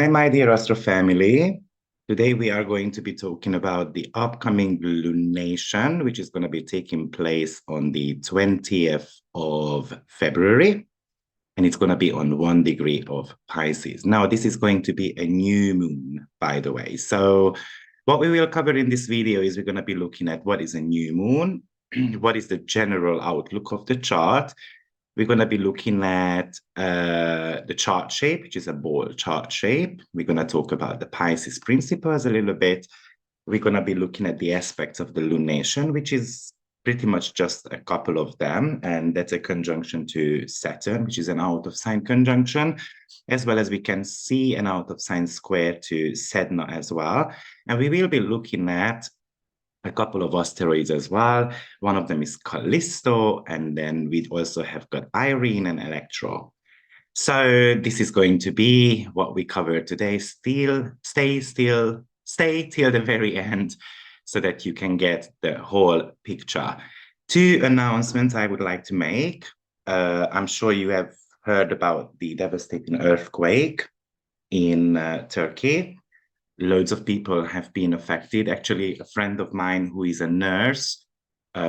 my dear Astro family. Today we are going to be talking about the upcoming lunation, which is going to be taking place on the 20th of February, and it's going to be on 1 degree of Pisces. Now, this is going to be a new moon, by the way. So what we will cover in this video is we're going to be looking at what is a new moon, what is the general outlook of the chart. We're going to be looking at the chart shape, which is a ball chart shape. We're going to talk about the Pisces principles a little bit. We're going to be looking at the aspects of the lunation, which is pretty much just a couple of them. And that's a conjunction to Saturn, which is an out-of-sign conjunction, as well as we can see an out-of-sign square to Sedna as well. And we will be looking at a couple of asteroids as well. One of them is Callisto, and then we also have got IRENE and ALEKTO. So this is going to be what we cover today. Stay till the very end so that you can get the whole picture. 2 announcements I would like to make. I'm sure you have heard about the devastating earthquake in Turkey. Loads of people have been affected. Actually, a friend of mine who is a nurse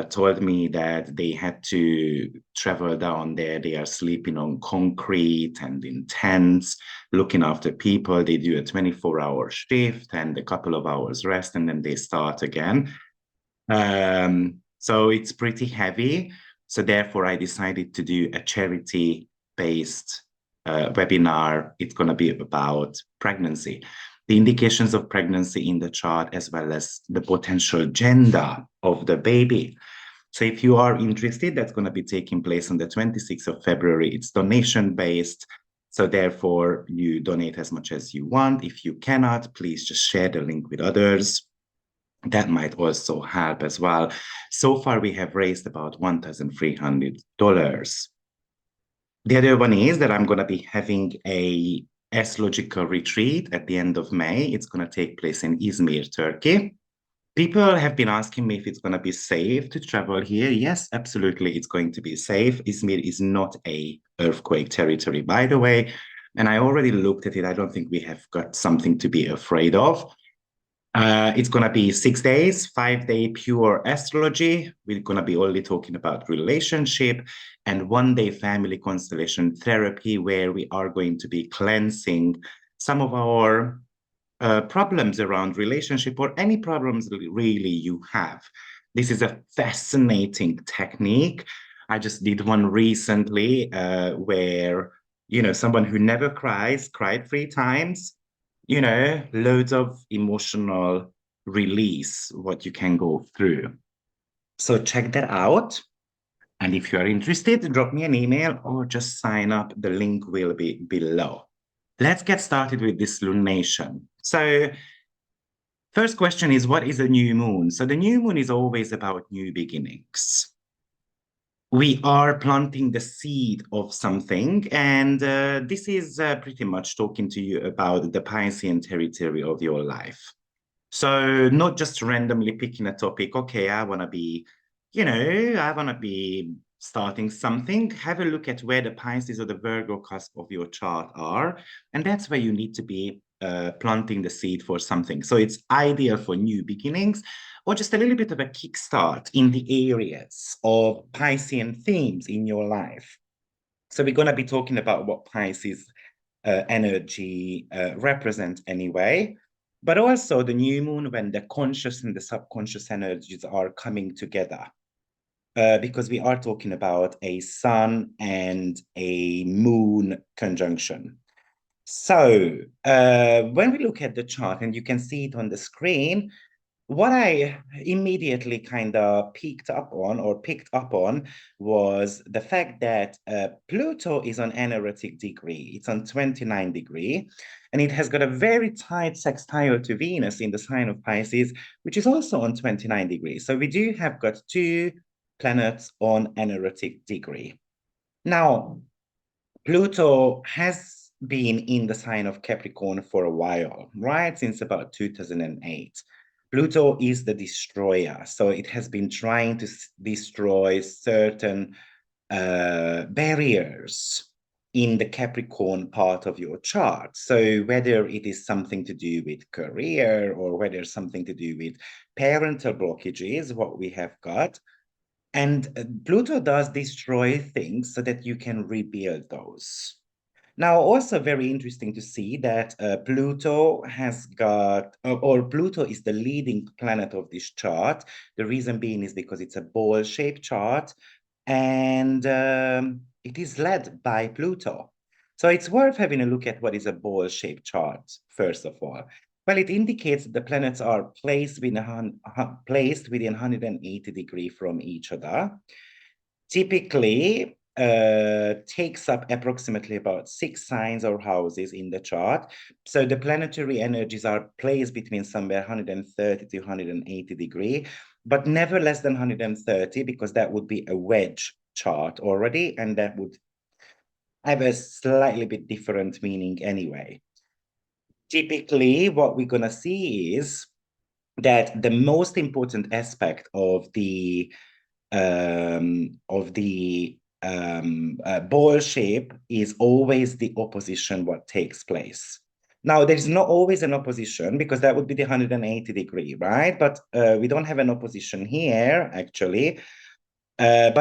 told me that they had to travel down there. They are sleeping on concrete and in tents, looking after people. They do a 24-hour shift and a couple of hours rest, and then they start again. So it's pretty heavy. So therefore, I decided to do a charity-based webinar. It's going to be about pregnancy, the indications of pregnancy in the chart, as well as the potential gender of the baby. So if you are interested, that's going to be taking place on the 26th of February. It's donation-based. So therefore, you donate as much as you want. If you cannot, please just share the link with others. That might also help as well. So far, we have raised about $1,300. The other one is that I'm going to be having a astrological retreat at the end of May. It's going to take place in Izmir, Turkey. People have been asking me if it's going to be safe to travel here. Yes, absolutely, it's going to be safe. Izmir is not a earthquake territory, by the way, and I already looked at it. I don't think we have got something to be afraid of. It's going to be 6 days, 5-day pure astrology. We're going to be only talking about relationship, and 1-day family constellation therapy, where we are going to be cleansing some of our problems around relationship, or any problems really you have. This is a fascinating technique. I just did one recently where, someone who never cries cried 3 times. Loads of emotional release, what you can go through. So check that out. And if you are interested, drop me an email or just sign up. The link will be below. Let's get started with this lunation. So first question is, what is a new moon? So the new moon is always about new beginnings. We are planting the seed of something, and this is pretty much talking to you about the Piscean territory of your life. So not just randomly picking a topic, okay, I want to be starting something. Have a look at where the Pisces or the Virgo cusp of your chart are, and that's where you need to be planting the seed for something. So it's ideal for new beginnings, or just a little bit of a kickstart in the areas of Piscean themes in your life. So we're going to be talking about what Pisces energy represents anyway, but also the new moon, when the conscious and the subconscious energies are coming together. Because we are talking about a sun and a moon conjunction. So when we look at the chart, and you can see it on the screen, what I immediately kind of picked up on was the fact that Pluto is on ANERETIC degree. It's on 29 degree, and it has got a very tight sextile to Venus in the sign of Pisces, which is also on 29 degrees. So we do have got 2 planets on ANERETIC degree. Now, Pluto has been in the sign of Capricorn for a while, right? Since about 2008. Pluto is the destroyer, so it has been trying to destroy certain barriers in the Capricorn part of your chart. So whether it is something to do with career or whether it's something to do with parental blockages, what we have got. And Pluto does destroy things so that you can rebuild those. Now, also very interesting to see that Pluto has got, or Pluto is the leading planet of this chart. The reason being is because it's a ball-shaped chart, and it is led by Pluto. So it's worth having a look at what is a ball-shaped chart, first of all. Well, it indicates that the planets are placed within 180 degrees from each other. Typically, takes up approximately about 6 signs or houses in the chart. So the planetary energies are placed between somewhere 130 to 180 degree, but never less than 130, because that would be a wedge chart already, and that would have a slightly bit different meaning anyway. Typically, what we're going to see is that the most important aspect of the ball shape is always the opposition what takes place. Now, there's not always an opposition, because that would be the 180 degree, right? But we don't have an opposition here, actually. You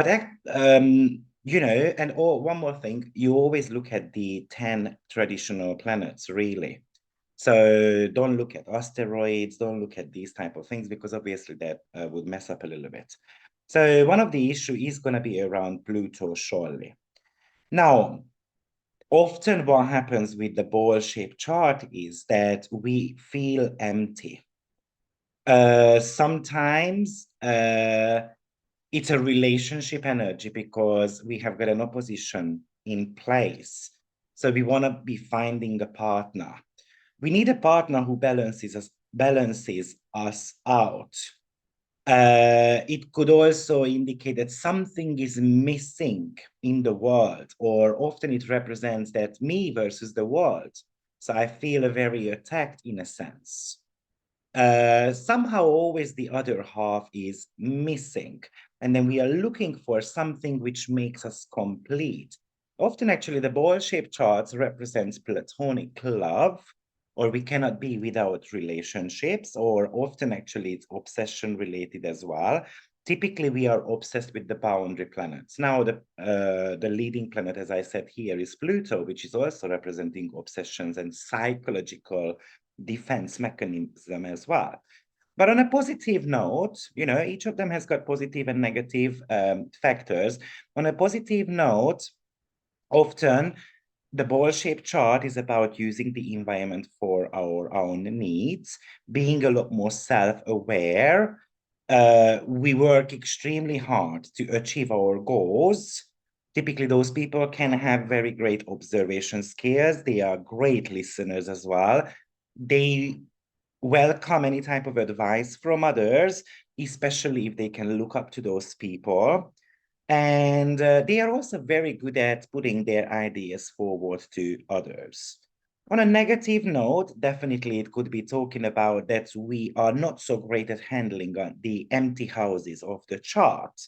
know, and one more thing, you always look at the 10 traditional planets, really. So don't look at asteroids, don't look at these type of things, because obviously that would mess up a little bit. So one of the issue is going to be around Pluto, surely. Now, often what happens with the ball-shaped chart is that we feel empty. Sometimes it's a relationship energy, because we have got an opposition in place. So we want to be finding a partner. We need a partner who balances us out. It could also indicate that something is missing in the world, or often it represents that me versus the world. So I feel very attacked in a sense. Somehow always the other half is missing, and then we are looking for something which makes us complete. Often actually the ball-shaped charts represents platonic love, or we cannot be without relationships, or often actually it's obsession related as well. Typically we are obsessed with the boundary planets. Now the leading planet, as I said here, is Pluto, which is also representing obsessions and psychological defense mechanism as well. But on a positive note, you know, each of them has got positive and negative factors. On a positive note, often the ball-shaped chart is about using the environment for our own needs, being a lot more self-aware. We work extremely hard to achieve our goals. Typically, those people can have very great observation skills. They are great listeners as well. They welcome any type of advice from others, especially if they can look up to those people. And they are also very good at putting their ideas forward to others. On a negative note, definitely it could be talking about that we are not so great at handling the empty houses of the chart,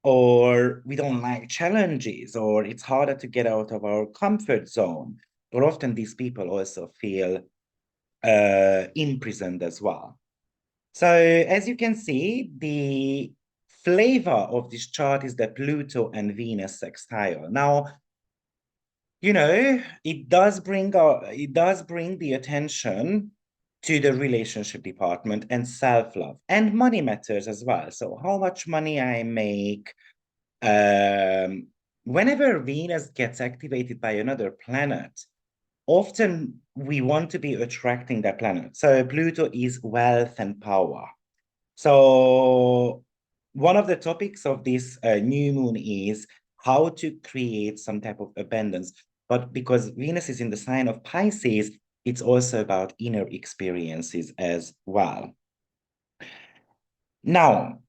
or we don't like challenges, or it's harder to get out of our comfort zone. But often these people also feel imprisoned as well. So as you can see, the flavor of this chart is the Pluto and Venus sextile. Now, you know, it does bring the attention to the relationship department and self-love, and money matters as well. So how much money I make, whenever Venus gets activated by another planet, often we want to be attracting that planet. So Pluto is wealth and power. So one of the topics of this new moon is how to create some type of abundance. But because Venus is in the sign of Pisces, it's also about inner experiences as well. Now,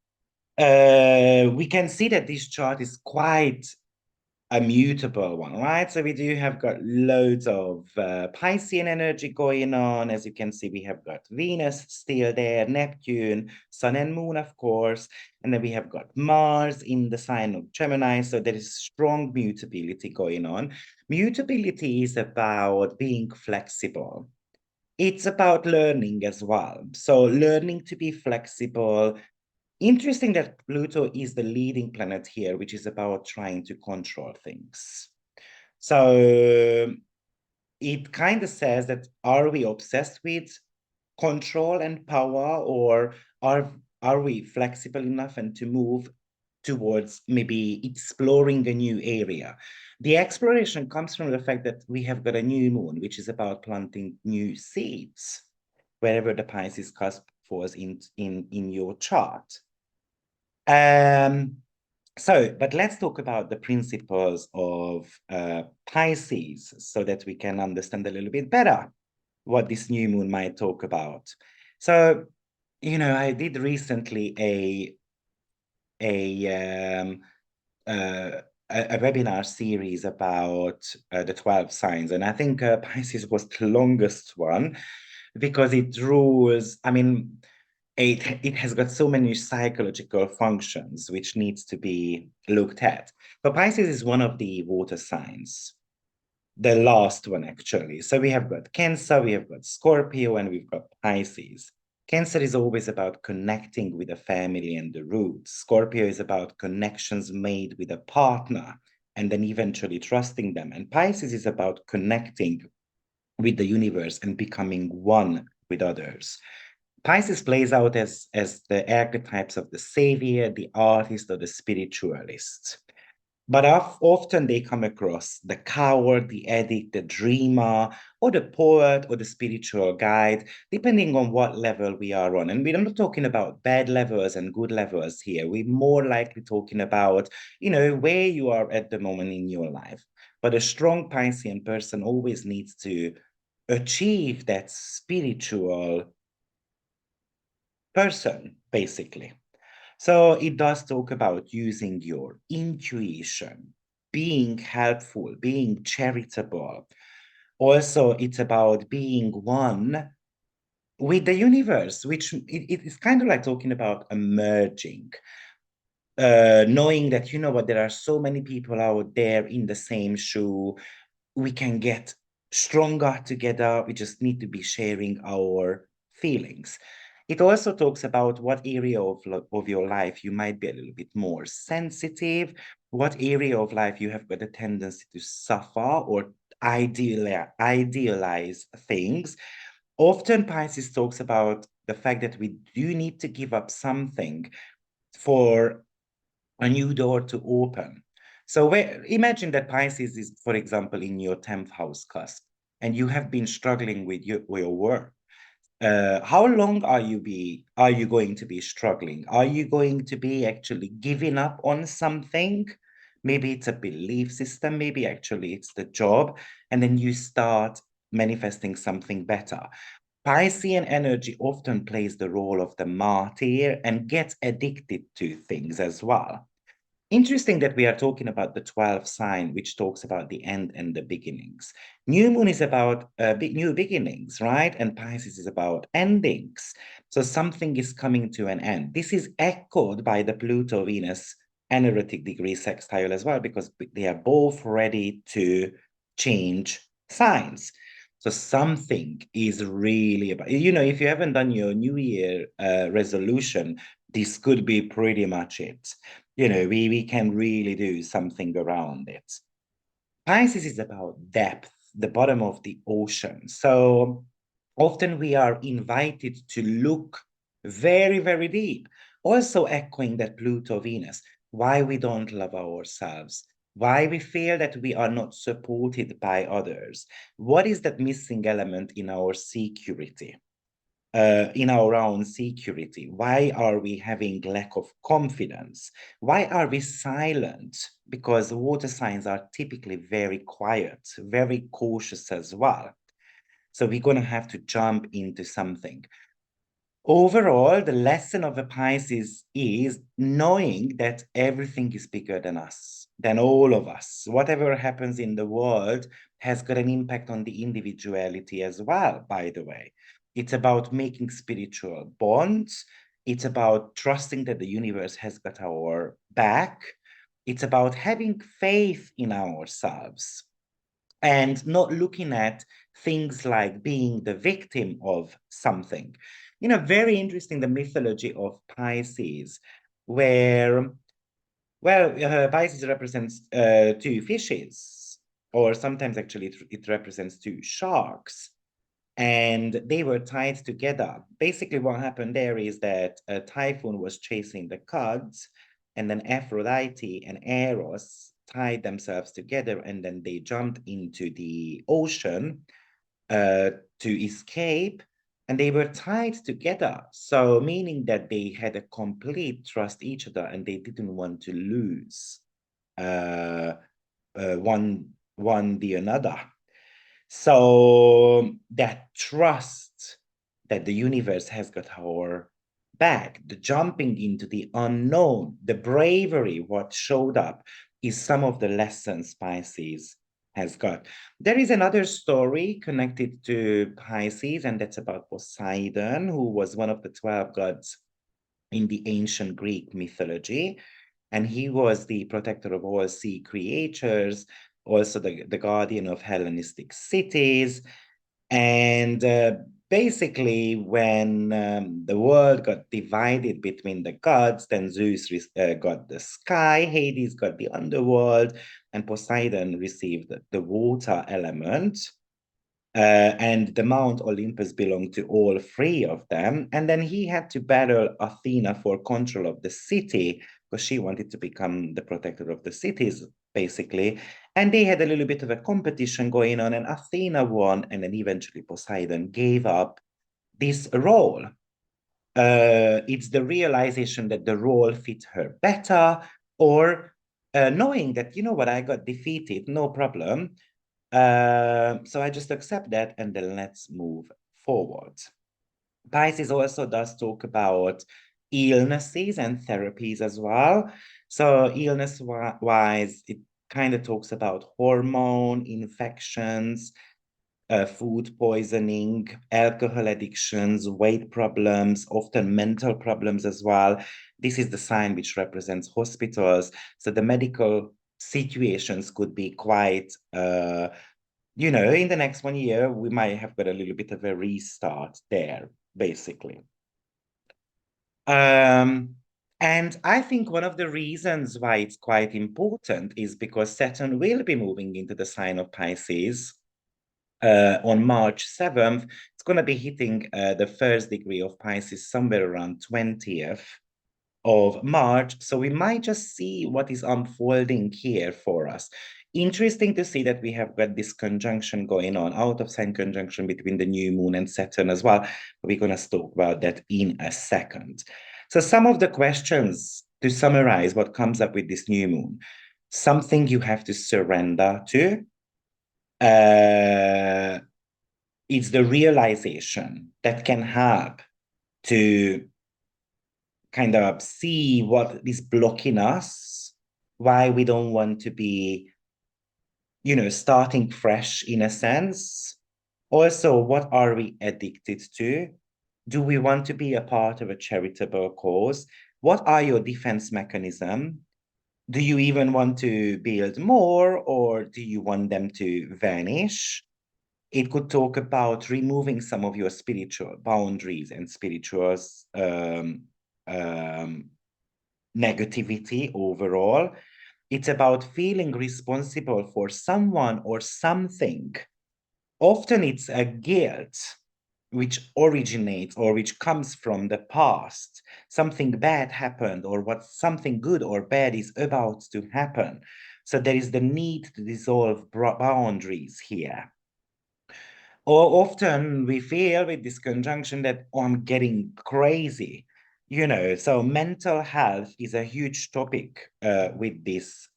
we can see that this chart is quite a mutable one, right? So we do have got loads of Piscean energy going on. As you can see, we have got Venus still there, Neptune, Sun and Moon, of course. And then we have got Mars in the sign of Gemini. So there is strong mutability going on. Mutability is about being flexible. It's about learning as well. So learning to be flexible. Interesting that Pluto is the leading planet here, which is about trying to control things. So it kind of says that, are we obsessed with control and power, or are we flexible enough and to move towards maybe exploring a new area? The exploration comes from the fact that we have got a new moon, which is about planting new seeds wherever the Pisces cusp falls in your chart. But let's talk about the principles of Pisces so that we can understand a little bit better what this new moon might talk about. So, I did recently a webinar series about the 12 signs, and I think Pisces was the longest one because it rules, it has got so many psychological functions which needs to be looked at. But Pisces is one of the water signs, the last one actually. So we have got Cancer, we have got Scorpio, and we've got Pisces. Cancer is always about connecting with a family and the roots. Scorpio is about connections made with a partner and then eventually trusting them. And Pisces is about connecting with the universe and becoming one with others. Pisces plays out as the archetypes of the savior, the artist, or the spiritualist. But often they come across the coward, the addict, the dreamer, or the poet, or the spiritual guide, depending on what level we are on. And we're not talking about bad levels and good levels here. We're more likely talking about, where you are at the moment in your life. But a strong Piscean person always needs to achieve that spiritual person, basically. So it does talk about using your intuition, being helpful, being charitable. Also, it's about being one with the universe, which it is kind of like talking about emerging, knowing that, there are so many people out there in the same shoe. We can get stronger together. We just need to be sharing our feelings. It also talks about what area of your life you might be a little bit more sensitive, what area of life you have got a tendency to suffer or idealize things. Often Pisces talks about the fact that we do need to give up something for a new door to open. So imagine that Pisces is, for example, in your 10th house cusp, and you have been struggling with your work. How long are you going to be struggling? Are you going to be actually giving up on something? Maybe it's a belief system, maybe actually it's the job, and then you start manifesting something better. Piscean energy often plays the role of the martyr and gets addicted to things as well. Interesting that we are talking about the 12th sign, which talks about the end and the beginnings. New moon is about new beginnings, right? And Pisces is about endings. So something is coming to an end. This is echoed by the Pluto-Venus ANERETIC degree sextile as well, because they are both ready to change signs. So something is really about, if you haven't done your New Year resolution, this could be pretty much it. We can really do something around it. Pisces is about depth, the bottom of the ocean. So often we are invited to look very, very deep. Also echoing that Pluto Venus, why we don't love ourselves, why we feel that we are not supported by others. What is that missing element in our security? In our own security? Why are we having lack of confidence? Why are we silent? Because water signs are typically very quiet, very cautious as well. So we're going to have to jump into something. Overall, the lesson of a Pisces is knowing that everything is bigger than us, than all of us. Whatever happens in the world has got an impact on the individuality as well, by the way. It's about making spiritual bonds. It's about trusting that the universe has got our back. It's about having faith in ourselves and not looking at things like being the victim of something. You know, very interesting, the mythology of Pisces, where, well, Pisces represents two fishes, or sometimes actually it represents two sharks, and they were tied together. Basically, what happened there is that a typhoon was chasing the gods, and then Aphrodite and Eros tied themselves together, and then they jumped into the ocean to escape, and they were tied together. So meaning that they had a complete trust each other, and they didn't want to lose uh, one the another. So that trust that the universe has got our back, the jumping into the unknown, the bravery, what showed up is some of the lessons Pisces has got. There is another story connected to Pisces, and that's about Poseidon, who was one of the 12 gods in the ancient Greek mythology. And he was the protector of all sea creatures, also the guardian of Hellenistic cities. And basically, when the world got divided between the gods, then Zeus got the sky, Hades got the underworld, and Poseidon received the water element. And the Mount Olympus belonged to all three of them. And then he had to battle Athena for control of the city because she wanted to become the protector of the cities, basically. And they had a little bit of a competition going on, and Athena won, and then eventually Poseidon gave up this role. It's the realization that the role fit her better, or knowing that, you know what, I got defeated, no problem. So I just accept that, and then let's move forward. Pisces also does talk about illnesses and therapies as well. So illness-wise, it kind of talks about hormone infections, food poisoning, alcohol addictions, weight problems, often mental problems as well. This is the sign which represents hospitals. So the medical situations could be quite, you know, in the next 1 year, we might have got a little bit of a restart there, basically. And I think one of the reasons why it's quite important is because Saturn will be moving into the sign of Pisces on March 7th. It's going to be hitting the first degree of Pisces somewhere around 20th of March. So we might just see what is unfolding here for us. Interesting to see that we have got this conjunction going on, out of sign conjunction between the new moon and Saturn as well. We're going to talk about that in a second. So some of the questions to summarize what comes up with this new moon: something you have to surrender to. It's the realization that can help to kind of see what is blocking us, why we don't want to be, you know, starting fresh in a sense. Also, what are we addicted to? Do we want to be a part of a charitable cause? What are your defense mechanisms? Do you even want to build more, or do you want them to vanish? It could talk about removing some of your spiritual boundaries and spiritual negativity overall. It's about feeling responsible for someone or something. Often it's a guilt which originates or which comes from the past. Something bad happened, or what something good or bad is about to happen. So there is the need to dissolve boundaries here. Or often we feel with this conjunction that, oh, I'm getting crazy, you know. So mental health is a huge topic with this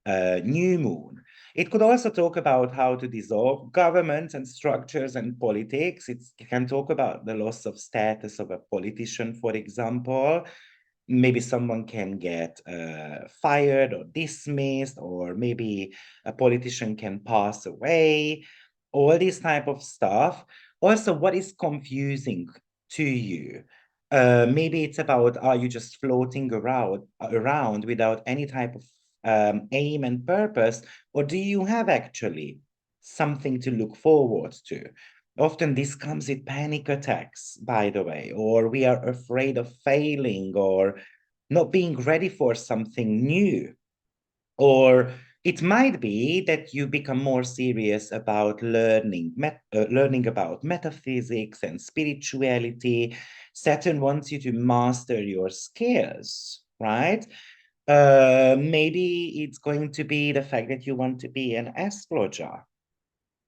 new moon. It could also talk about how to dissolve government and structures and politics. It can talk about the loss of status of a politician, for example. Maybe someone can get fired or dismissed, or maybe a politician can pass away, all this type of stuff. Also, what is confusing to you? Maybe it's about, are you just floating around without any type of aim and purpose, or do you have actually something to look forward to? Often this comes with panic attacks, by the way, or we are afraid of failing or not being ready for something new. Or it might be that you become more serious about learning about metaphysics and spirituality. Saturn wants you to master your skills, right? Maybe it's going to be the fact that you want to be an astrologer.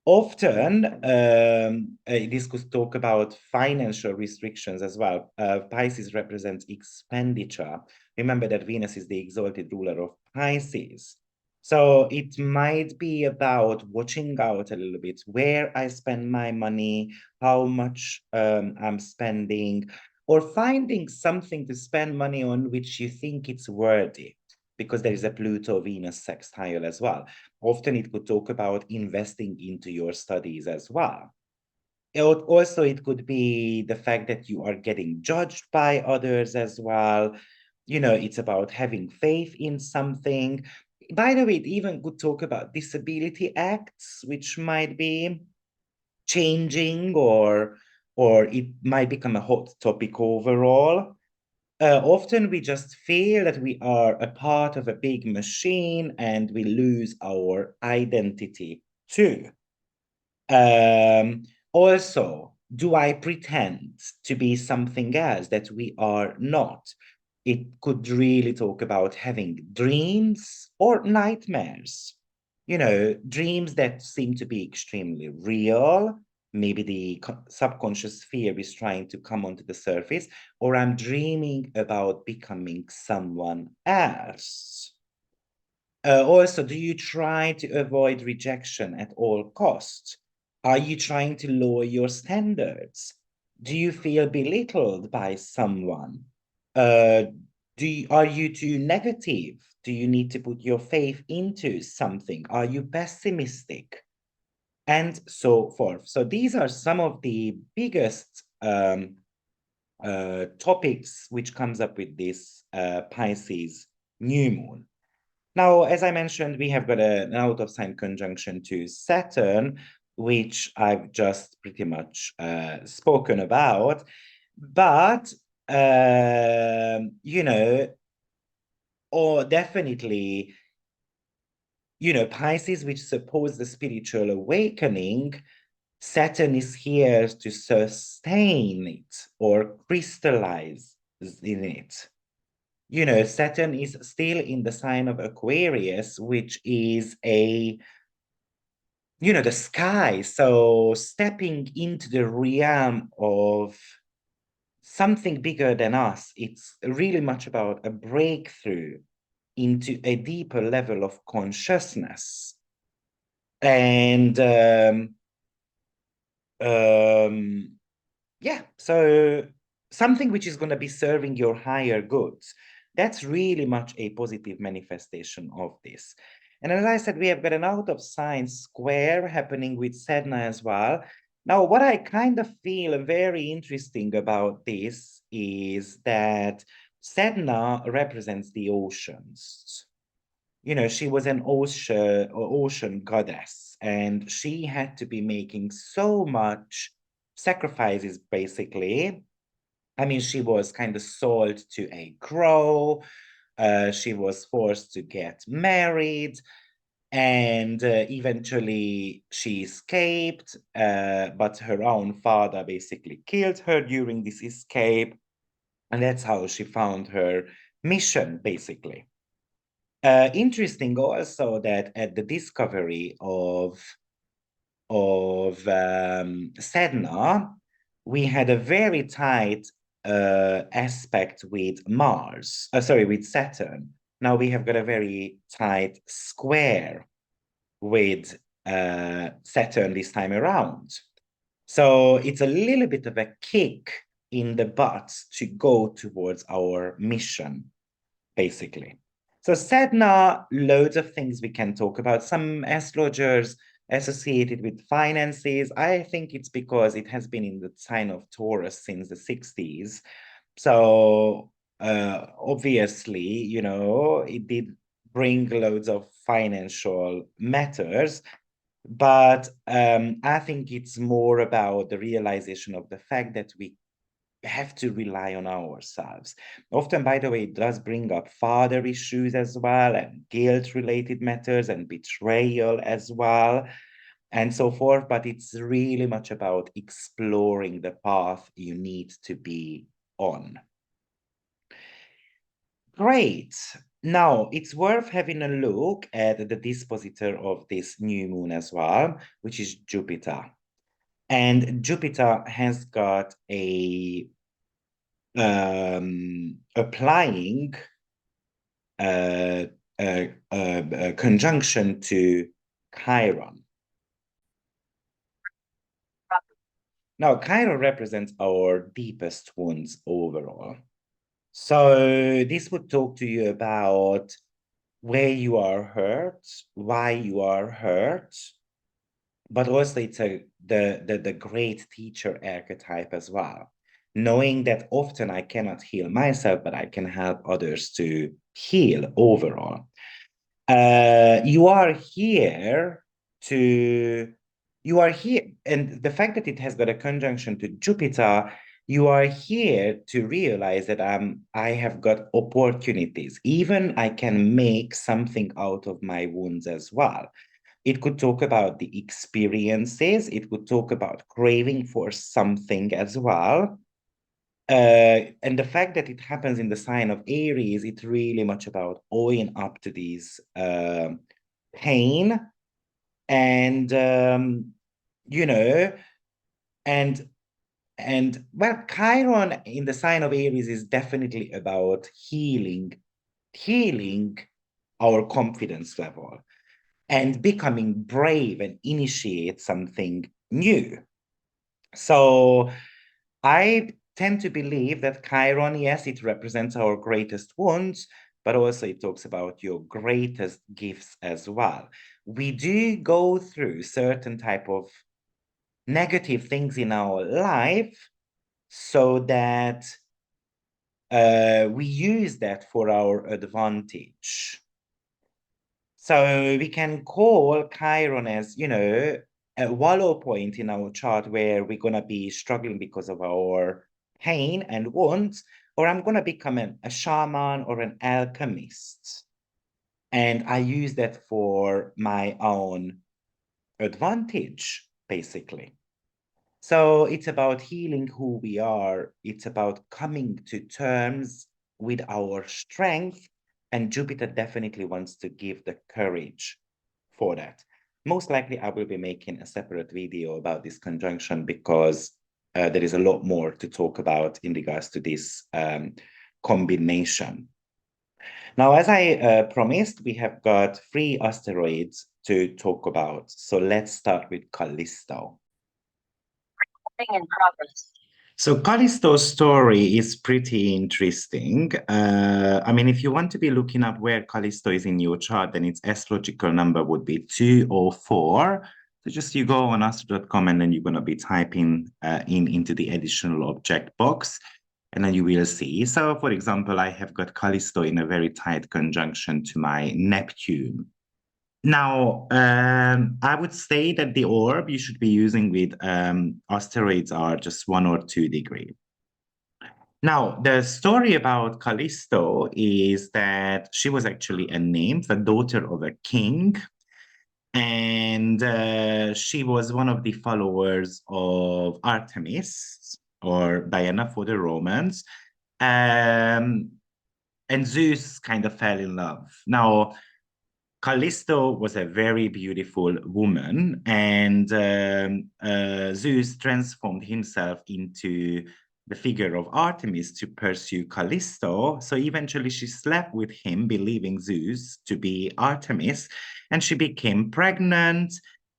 Often, this could talk about financial restrictions as well. Pisces represents expenditure. Remember that Venus is the exalted ruler of Pisces. So it might be about watching out a little bit where I spend my money, how much I'm spending, or finding something to spend money on which you think it's worthy, because there is a Pluto-Venus sextile as well. Often it could talk about investing into your studies as well. Also, it could be the fact that you are getting judged by others as well. You know, it's about having faith in something. By the way, it even could talk about disability acts, which might be changing, or it might become a hot topic overall. Often we just feel that we are a part of a big machine and we lose our identity too. Also, do I pretend to be something else that we are not? It could really talk about having dreams or nightmares. You know, dreams that seem to be extremely real. Maybe the subconscious fear is trying to come onto the surface, or I'm dreaming about becoming someone else. Also, do you try to avoid rejection at all costs? Are you trying to lower your standards? Do you feel belittled by someone? Uh, are you too negative? Do you need to put your faith into something? Are you pessimistic? And so forth. So these are some of the biggest topics which comes up with this Pisces new moon. Now, as I mentioned, we have got an out of sign conjunction to Saturn, which I've just pretty much spoken about. But, you know, or definitely, you know, Pisces, which suppose the spiritual awakening, Saturn is here to sustain it or crystallize in it. You know, Saturn is still in the sign of Aquarius, which is a, you know, the sky. So stepping into the realm of something bigger than us, it's really much about a breakthrough into a deeper level of consciousness. And yeah, so something which is going to be serving your higher goods. That's really much a positive manifestation of this. And as I said, we have got an out of sign square happening with Sedna as well. Now, what I kind of feel very interesting about this is that Sedna represents the oceans. You know, she was an ocean goddess, and she had to be making so much sacrifices, basically. I mean, she was kind of sold to a crow. She was forced to get married, and eventually she escaped, but her own father basically killed her during this escape, and that's how she found her mission, basically. Interesting also that at the discovery of Sedna, we had a very tight aspect with Mars, sorry, with Saturn. Now we have got a very tight square with Saturn this time around. So it's a little bit of a kick in the butt to go towards our mission, basically. So Sedna, loads of things we can talk about. Some astrologers associated with finances. I think it's because it has been in the sign of Taurus since the 60s. So obviously, you know, it did bring loads of financial matters, but I think it's more about the realization of the fact that we have to rely on ourselves. Often, by the way, it does bring up father issues as well, and guilt-related matters, and betrayal as well, and so forth. But it's really much about exploring the path you need to be on. Great. Now, it's worth having a look at the dispositor of this new moon as well, which is Jupiter. And Jupiter has got a applying a conjunction to Chiron. Now, Chiron represents our deepest wounds overall. So this would talk to you about where you are hurt, why you are hurt, but also it's the great teacher archetype as well. Knowing that often I cannot heal myself, but I can help others to heal overall. You are here, and the fact that it has got a conjunction to Jupiter, you are here to realize that I have got opportunities. Even I can make something out of my wounds as well. It could talk about the experiences. It could talk about craving for something as well. And the fact that it happens in the sign of Aries, it's really much about owing up to these pain and you know, and well, Chiron in the sign of Aries is definitely about healing our confidence level and becoming brave and initiate something new. So I tend to believe that Chiron, yes, it represents our greatest wounds, but also it talks about your greatest gifts as well. We do go through certain type of negative things in our life so that we use that for our advantage. So we can call Chiron as, you know, a wallow point in our chart where we're going to be struggling because of our pain and wounds, or I'm going to become a shaman or an alchemist. And I use that for my own advantage, basically. So it's about healing who we are. It's about coming to terms with our strength. And Jupiter definitely wants to give the courage for that. Most likely, I will be making a separate video about this conjunction because there is a lot more to talk about in regards to this combination. Now, as I promised, we have got 3 asteroids to talk about. So let's start with Callisto. In progress. So Callisto's story is pretty interesting. I mean, if you want to be looking up where Callisto is in your chart, then its astrological number would be 204. So just you go on astro.com and then you're going to be typing into the additional object box, and then you will see. So for example, I have got Callisto in a very tight conjunction to my Neptune. Now, I would say that the orb you should be using with asteroids are just 1 or 2 degrees. Now, the story about Callisto is that she was actually a nymph, the daughter of a king, and she was one of the followers of Artemis, or Diana for the Romans, and Zeus kind of fell in love. Now, Callisto was a very beautiful woman, and Zeus transformed himself into the figure of Artemis to pursue Callisto. So eventually she slept with him, believing Zeus to be Artemis, and she became pregnant.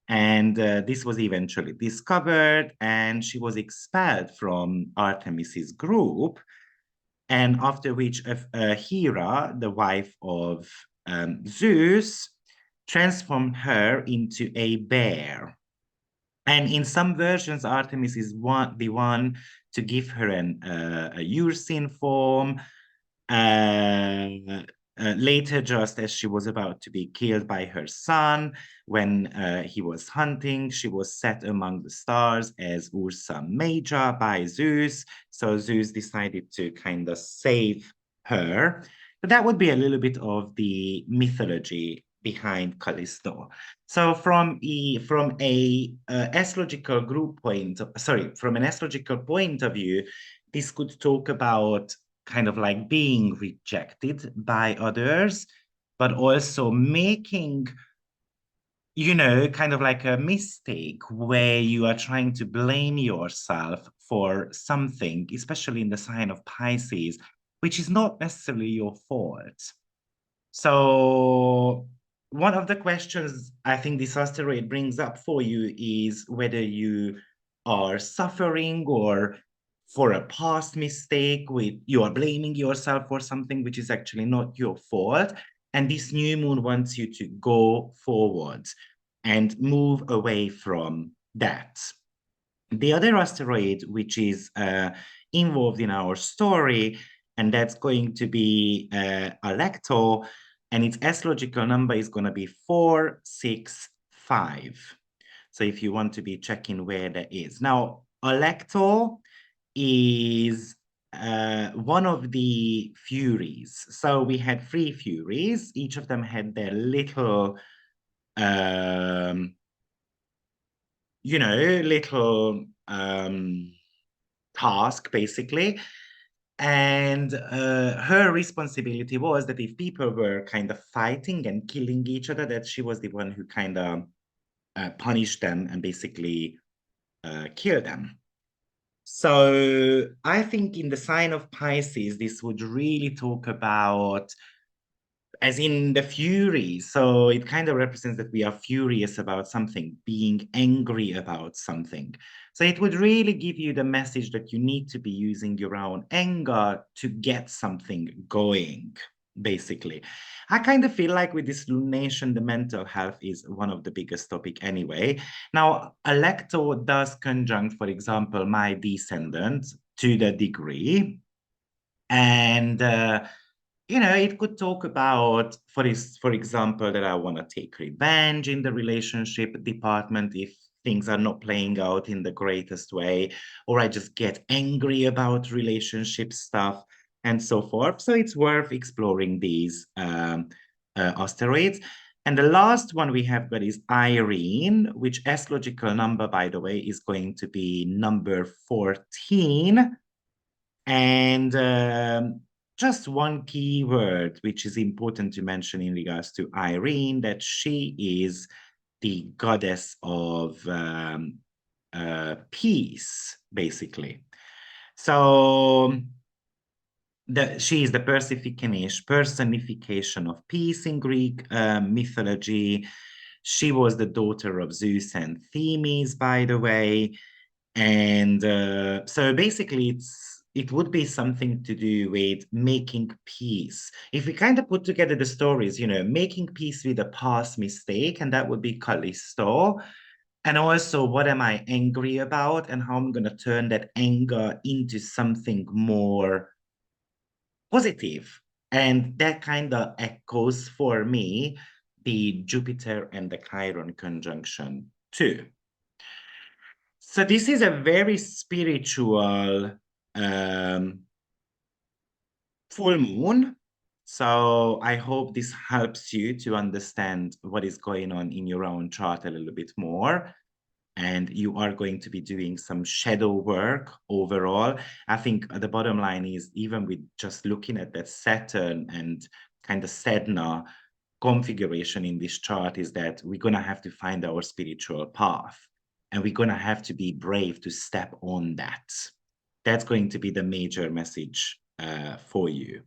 And this was eventually discovered, and she was expelled from Artemis's group. And after which Hera, the wife of Zeus, transformed her into a bear. And in some versions, Artemis is the one to give her a ursine form. Later, just as she was about to be killed by her son, when he was hunting, she was set among the stars as Ursa Major by Zeus. So Zeus decided to kind of save her. But that would be a little bit of the mythology behind Callisto. So from a astrological group point, from an astrological point of view, this could talk about kind of like being rejected by others, but also making, kind of like a mistake where you are trying to blame yourself for something, especially in the sign of Pisces, which is not necessarily your fault. So one of the questions I think this asteroid brings up for you is whether you are suffering or for a past mistake you are blaming yourself for something which is actually not your fault. And this new moon wants you to go forward and move away from that. The other asteroid which is involved in our story, and that's going to be ALEKTO, and its astrological number is going to be 465. So if you want to be checking where that is. Now, ALEKTO is one of the Furies. So we had 3 Furies. Each of them had their little little task, basically. And her responsibility was that if people were kind of fighting and killing each other, that she was the one who kind of punished them and basically killed them. So I think in the sign of Pisces, this would really talk about, as in the fury. So it kind of represents that we are furious about something, being angry about something. So it would really give you the message that you need to be using your own anger to get something going, basically. I kind of feel like with this lunation, the mental health is one of the biggest topic anyway. Now, ALEKTO does conjunct, for example, my descendant to the degree. And it could talk about, for example, that I want to take revenge in the relationship department if things are not playing out in the greatest way, or I just get angry about relationship stuff and so forth. So it's worth exploring these asteroids. And the last one we have got is IRENE, which astrological number, by the way, is going to be number 14. And just one key word, which is important to mention in regards to IRENE, that she is the goddess of peace, basically. So she is the personification of peace in Greek mythology. She was the daughter of Zeus and Themis, by the way. And so basically it would be something to do with making peace. If we kind of put together the stories, making peace with a past mistake, and that would be Callisto. And also, what am I angry about, and how I'm going to turn that anger into something more positive. And that kind of echoes for me the Jupiter and the Chiron conjunction too. So this is a very spiritual full moon. So I hope this helps you to understand what is going on in your own chart a little bit more. And you are going to be doing some shadow work overall. I think the bottom line is, even with just looking at that Saturn and kind of Sedna configuration in this chart, is that we're going to have to find our spiritual path. And we're going to have to be brave to step on that. That's going to be the major message for you.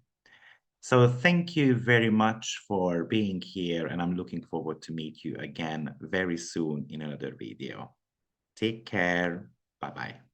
So thank you very much for being here, and I'm looking forward to meet you again very soon in another video. Take care. Bye-bye.